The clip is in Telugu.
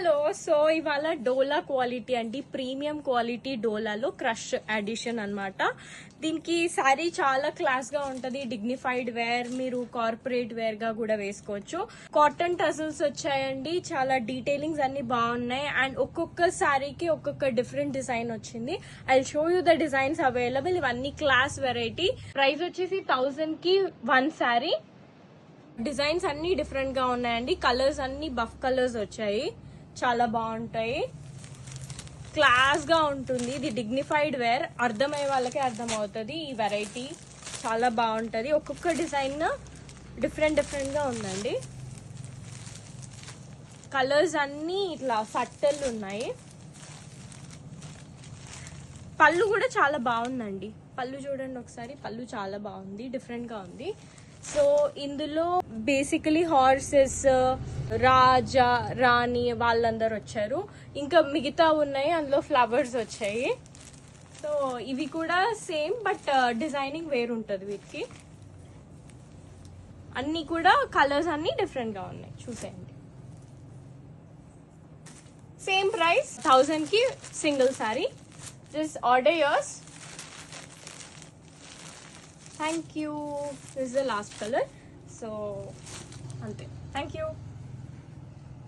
హలో, సో ఇవాళ డోలా క్వాలిటీ అండి, ప్రీమియం క్వాలిటీ డోలాలో క్రష్ ఎడిషన్ అన్నమాట. దీనికి శారీ చాలా క్లాస్ గా ఉంటది, డిగ్నిఫైడ్ వేర్, మీరు కార్పొరేట్ వేర్ గా కూడా వేసుకోవచ్చు. కాటన్ టజల్స్ వచ్చాయండి, చాలా డీటెయిలింగ్స్ అన్ని బాగున్నాయి. అండ్ ఒక్కొక్క శారీకి ఒక్కొక్క డిఫరెంట్ డిజైన్ వచ్చింది. I show you the designs available. ఇవన్నీ క్లాస్ వెరైటీ. ప్రైస్ వచ్చేసి 1000 కి 1 శారీ. డిజైన్స్ అన్ని డిఫరెంట్ గా ఉన్నాయండి. కలర్స్ అన్ని బఫ్ కలర్స్ వచ్చాయి, చాలా బాగుంటాయి. క్లాస్ గా ఉంటుంది. ఇది డిగ్నిఫైడ్ వేర్, అర్థమయ్యే వాళ్ళకే అర్థం అవుతుంది. ఈ వెరైటీ చాలా బాగుంటది. ఒక్కొక్క డిజైన్ డిఫరెంట్ డిఫరెంట్ గా ఉందండి. కలర్స్ అన్ని ఇట్లా సట్టలు ఉన్నాయి. పళ్ళు కూడా చాలా బాగుందండి. పళ్ళు చూడండి ఒకసారి, పళ్ళు చాలా బాగుంది, డిఫరెంట్ గా ఉంది. సో ఇందులో బేసికలీ హార్సెస్, రాజా, రాణి వాళ్ళందరూ వచ్చారు. ఇంకా మిగతా ఉన్నాయి, అందులో ఫ్లవర్స్ వచ్చాయి. సో ఇవి కూడా సేమ్, బట్ డిజైనింగ్ వేరు ఉంటుంది వీటికి. అన్ని కూడా కలర్స్ అన్ని డిఫరెంట్ గా ఉన్నాయి, చూసేయండి. సేమ్ ప్రైస్, 1000 కి single sorry. Just order yours. Thank you. This is the last color. So, ante. Thank you.